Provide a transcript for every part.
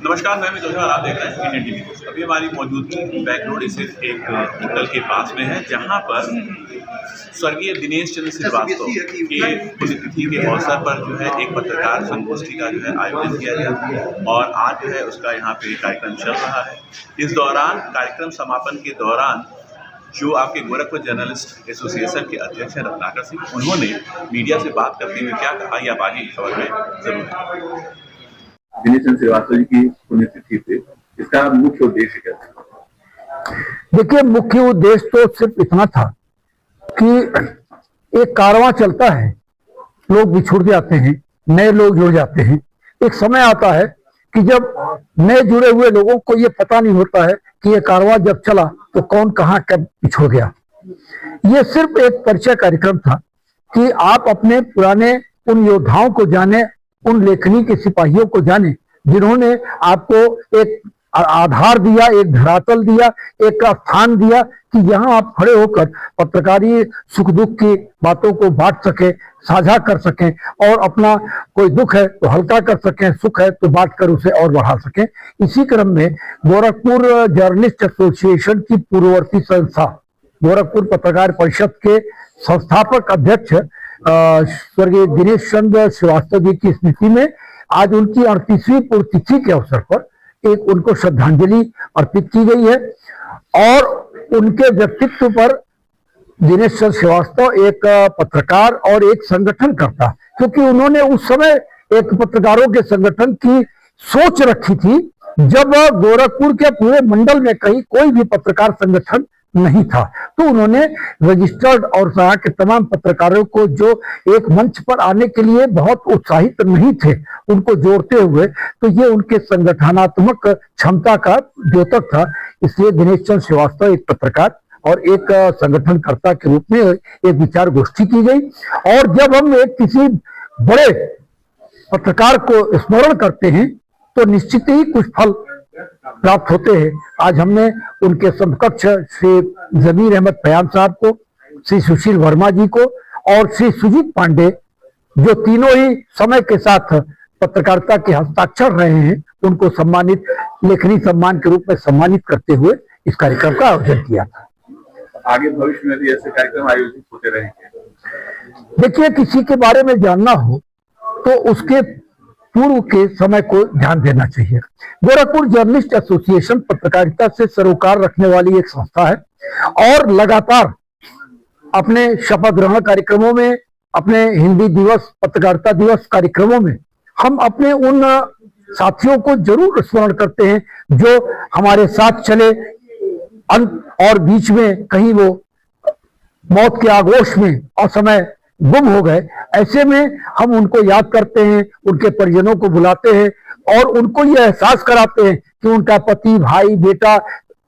नमस्कार, मैं अमित ओझा और आप देख रहे हैं इंडियन टीवी न्यूज़। अभी हमारी मौजूदगी बैक रोड स्थित एक होटल के पास में है, जहां पर स्वर्गीय दिनेश चंद्र श्रीवास्तव के पुण्यतिथि के अवसर पर जो है एक पत्रकार संगोष्ठी का जो है आयोजन किया गया और आज जो है उसका यहाँ पे कार्यक्रम चल रहा है। इस दौरान कार्यक्रम समापन के दौरान जो आपके गोरखपुर जर्नलिस्ट एसोसिएशन के अध्यक्ष हैं रत्नाकर सिंह, उन्होंने मीडिया से बात करते हुए क्या कहा, ये आप आगे की खबर में जरूर देखें। दिनेश चंद्र श्रीवास्तव जी की पुण्यतिथि पे इसका मुख्य उद्देश्य क्या था? देखिए, मुख्य उद्देश्य तो सिर्फ इतना था कि एक कारवां चलता है, लोग बिछुड़ जाते हैं, नए लोग जुड़ जाते हैं। एक समय आता है कि जब नए जुड़े हुए लोगों को ये पता नहीं होता है कि ये कारवां जब चला तो कौन कहाँ कब बिछुड़ गया। ये सिर्फ एक परिचय कार्यक्रम था कि आप अपने पुराने उन योद्धाओं को जाने, उन लेखनी के सिपाहियों को जाने जिन्होंने आपको एक आधार दिया, एक धरातल दिया, एक स्थान दिया कि यहाँ आप खड़े होकर पत्रकारी सुख दुख की बातों को बांट सके, साझा कर सकें और अपना कोई दुख है तो हल्का कर सकें, सुख है तो बांट कर उसे और बढ़ा सकें। इसी क्रम में गोरखपुर जर्नलिस्ट एसोसिएशन की पूर्ववर्ती संस्था गोरखपुर पत्रकार परिषद के संस्थापक अध्यक्ष स्वर्गीय दिनेश चंद्र श्रीवास्तव जी की स्मृति में आज उनकी 38वीं पुण्यतिथि के अवसर पर एक उनको श्रद्धांजलि अर्पित की गई है और उनके व्यक्तित्व पर दिनेश चंद्र श्रीवास्तव एक पत्रकार और एक संगठनकर्ता, क्योंकि उन्होंने उस समय एक पत्रकारों के संगठन की सोच रखी थी जब गोरखपुर के पूरे मंडल में कहीं कोई भी पत्रकार संगठन नहीं था, तो उन्होंने रजिस्टर्ड और यहाँ के तमाम पत्रकारों को जो एक मंच पर आने के लिए बहुत उत्साहित नहीं थे, उनको जोड़ते हुए, तो ये उनके संगठनात्मक क्षमता का द्योतक था। इसलिए दिनेश चंद्र श्रीवास्तव एक पत्रकार और एक संगठनकर्ता के रूप में एक विचार गोष्ठी की गई। और जब हम एक किसी बड़े पत्रकार को स्मरण करते हैं तो निश्चित ही कुछ फल प्राप्त होते हैं। आज हमने उनके समकक्ष श्री जमीर अहमद पयाम साहब को, श्री सुशील वर्मा जी को और श्री सुजीत पांडे, जो तीनों ही समय के साथ पत्रकारिता के हस्ताक्षर रहे हैं, उनको सम्मानित लेखनी सम्मान के रूप में सम्मानित करते हुए इस कार्यक्रम का आयोजन किया था। आगे भविष्य में भी ऐसे कार्यक्रम आयोजित होते रहेंगे। देखिए, किसी के बारे में जानना हो तो उसके पूर्व के समय को ध्यान देना चाहिए। गोरखपुर जर्नलिस्ट एसोसिएशन पत्रकारिता से सरोकार रखने वाली एक संस्था है और लगातार अपने शपथ ग्रहण कार्यक्रमों में, अपने हिंदी दिवस, पत्रकारिता दिवस कार्यक्रमों में हम अपने उन साथियों को जरूर स्मरण करते हैं जो हमारे साथ चले अंत और बीच में कहीं वो मौत के आगोश में असमय गुम हो गए। ऐसे में हम उनको याद करते हैं, उनके परिजनों को बुलाते हैं और उनको यह एहसास कराते हैं कि उनका पति, भाई, बेटा,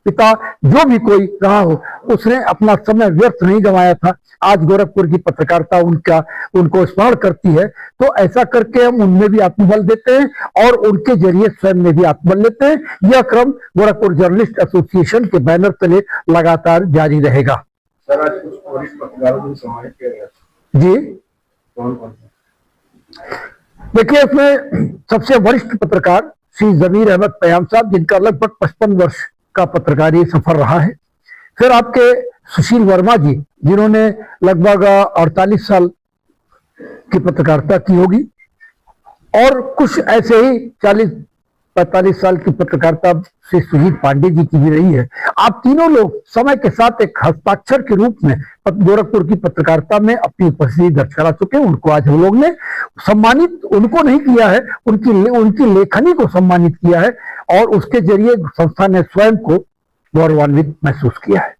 पिता, जो भी कोई रहा हो, उसने अपना समय व्यर्थ नहीं गंवाया था। आज गोरखपुर की पत्रकारिता उनको स्मरण करती है, तो ऐसा करके हम उनमें भी आत्मबल देते हैं और उनके जरिए स्वयं में भी आत्मबल लेते हैं। यह क्रम गोरखपुर जर्नलिस्ट एसोसिएशन के बैनर तले लगातार जारी रहेगा। सर, आज कुछ वरिष्ठ पत्रकारों को सम्मानित किया गया जी, कौन कौन? देखिए, इसमें सबसे वरिष्ठ पत्रकार श्री जमीर अहमद पयाम साहब, जिनका लगभग 55 वर्ष का पत्रकारी सफर रहा है। फिर आपके सुशील वर्मा जी, जिन्होंने लगभग 48 साल की पत्रकारिता की होगी और कुछ ऐसे ही 40-45 साल की पत्रकारिता श्री सुजीत पांडे जी की भी रही है। आप तीनों लोग समय के साथ एक हस्ताक्षर के रूप में गोरखपुर की पत्रकारिता में अपनी उपस्थिति दर्ज करा चुके हैं। उनको आज हम लोग ने सम्मानित उनको नहीं किया है, उनकी लेखनी को सम्मानित किया है और उसके जरिए संस्था ने स्वयं को गौरवान्वित महसूस किया है।